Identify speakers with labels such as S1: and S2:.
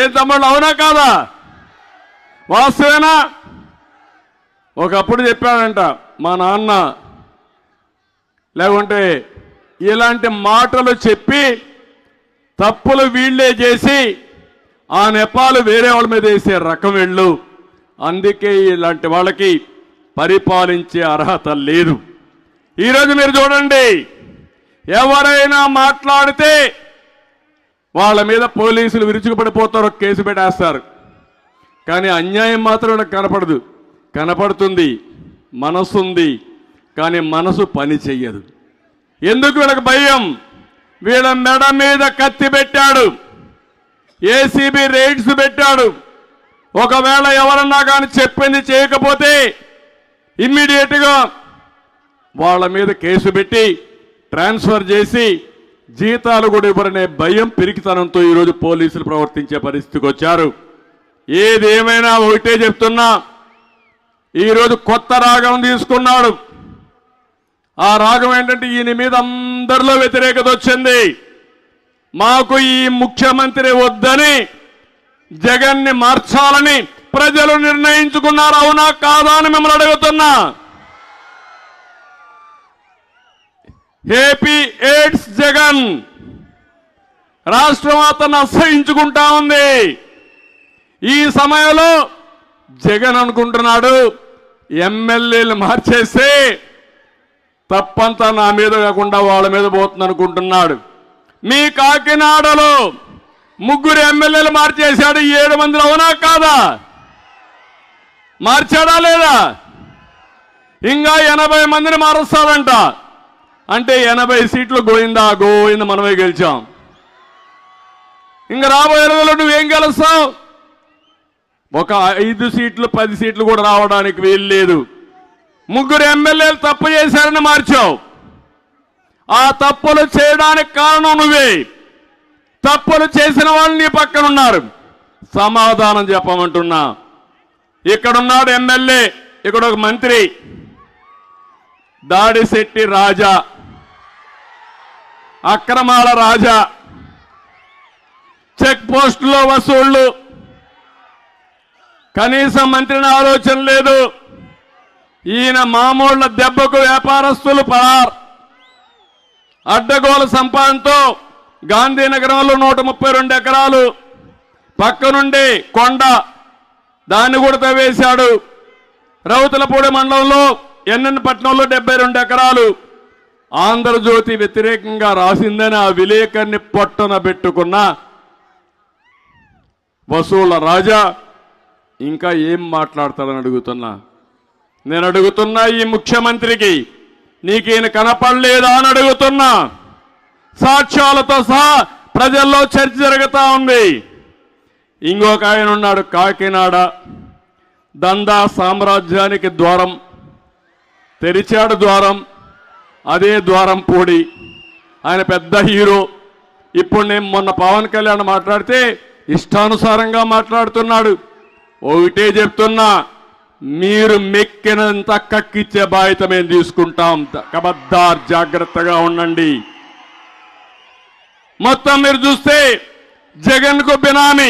S1: ఏం తమ్ముళ్ళు, అవునా కాదా? వాస్తవేనా? ఒకప్పుడు చెప్పాడంట మా నాన్న, లేకుంటే ఇలాంటి మాటలు చెప్పి తప్పులు వీళ్ళే చేసి ఆ నెపాలు వేరే వాళ్ళ మీద వేసే రకం వెళ్ళు. అందుకే ఇలాంటి వాళ్ళకి పరిపాలించే అర్హత లేదు. ఈరోజు మీరు చూడండి, ఎవరైనా మాట్లాడితే వాళ్ళ మీద పోలీసులు విరుచుకుపడిపోతారు, కేసు పెట్టేస్తారు. కానీ అన్యాయం మాత్రం వీళ్ళకి కనపడదు. కనపడుతుంది, మనసు ఉంది, కానీ మనసు పని చెయ్యదు. ఎందుకు వీళ్ళకి భయం? వీళ్ళ మెడ మీద కత్తి పెట్టాడు, ఏసీబీ రైడ్స్ పెట్టాడు. ఒకవేళ ఎవరన్నా కానీ చెప్పింది చేయకపోతే ఇమ్మీడియట్గా వాళ్ళ మీద కేసు పెట్టి ట్రాన్స్ఫర్ చేసి జీతాలు కూడా ఇవ్వరనే భయం, పిరికితనంతో ఈరోజు పోలీసులు ప్రవర్తించే పరిస్థితికి వచ్చారు. ఏదేమైనా ఒకటే చెప్తున్నా, ఈరోజు కొత్త రాగం తీసుకున్నాడు. ఆ రాగం ఏంటంటే ఈయన మీద అందరిలో వ్యతిరేకత వచ్చింది. మాకు ఈ ముఖ్యమంత్రి వద్దని, జగన్ని మార్చాలని ప్రజలు నిర్ణయించుకున్నారు. అవునా కాదా అని మిమ్మల్ని అడుగుతున్నా. ఏపీ ఎయిడ్స్ జగన్ రాష్ట్రం అతను అసహించుకుంటా ఉంది. ఈ సమయంలో జగన్ అనుకుంటున్నాడు ఎమ్మెల్యేలు మార్చేస్తే తప్పంతా నా మీద కాకుండా వాళ్ళ మీద పోతుంది అనుకుంటున్నాడు. మీ కాకినాడలో 3 ఎమ్మెల్యేలు మార్చేశాడు, 7 మందిలో, అవునా కాదా? మార్చాడా లేదా? ఇంకా 80 మందిని మారుస్తాడంట. అంటే 80 సీట్లు గోయిందా గోయింద మనమే గెలిచాం. ఇంకా రాబోయే రోజుల్లో నువ్వేం గెలుస్తావు? ఒక 5 సీట్లు 10 సీట్లు కూడా రావడానికి వీలు లేదు. 3 ఎమ్మెల్యేలు తప్పు చేశారని మార్చావు. ఆ తప్పులు చేయడానికి కారణం నువ్వే. తప్పులు చేసిన వాళ్ళు నీ పక్కన ఉన్నారు. సమాధానం చెప్పమంటున్నా. ఇక్కడున్నాడు ఎమ్మెల్యే, ఇక్కడ ఒక మంత్రి దాడిశెట్టి రాజా, అక్రమాల రాజా, చెక్ పోస్టులో వసూళ్లు, కనీసం మంత్రిని ఆలోచన లేదు. ఈయన మామూళ్ల దెబ్బకు వ్యాపారస్తులు పరార్. అడ్డగోలు సంపాదనతో గాంధీనగరంలో 132 ఎకరాలు, పక్కనుండి కొండ, దాన్ని కూడా తవ్వేశాడు. రౌతులపూడి మండలంలో ఎన్నెన్నపట్నంలో 72 ఎకరాలు. ఆంధ్రజ్యోతి వ్యతిరేకంగా రాసిందని ఆ విలేకరిని పొట్టన పెట్టుకున్న వసూళ్ల రాజా ఇంకా ఏం మాట్లాడతాడని అడుగుతున్నా. నేను అడుగుతున్నా, ఈ ముఖ్యమంత్రికి నీకు ఈయన కనపడలేదా అని అడుగుతున్నా. సాక్ష్యాలతో సహా ప్రజల్లో చర్చ జరుగుతూ ఉంది. ఇంకొక ఆయన ఉన్నాడు కాకినాడ, దందా సామ్రాజ్యానికి ద్వారం తెరిచాడు. ద్వారం, అదే ద్వారం పూడి. ఆయన పెద్ద హీరో. ఇప్పుడు నేను మొన్న పవన్ కళ్యాణ్ మాట్లాడితే ఇష్టానుసారంగా మాట్లాడుతున్నాడు. ఒకటే చెప్తున్నా, మీరు మెక్కినంత కక్కిచ్చే బాధ్యత మేము తీసుకుంటాం. కబద్దార్, జాగ్రత్తగా ఉండండి. మొత్తం మీరు చూస్తే జగన్ కు బినామీ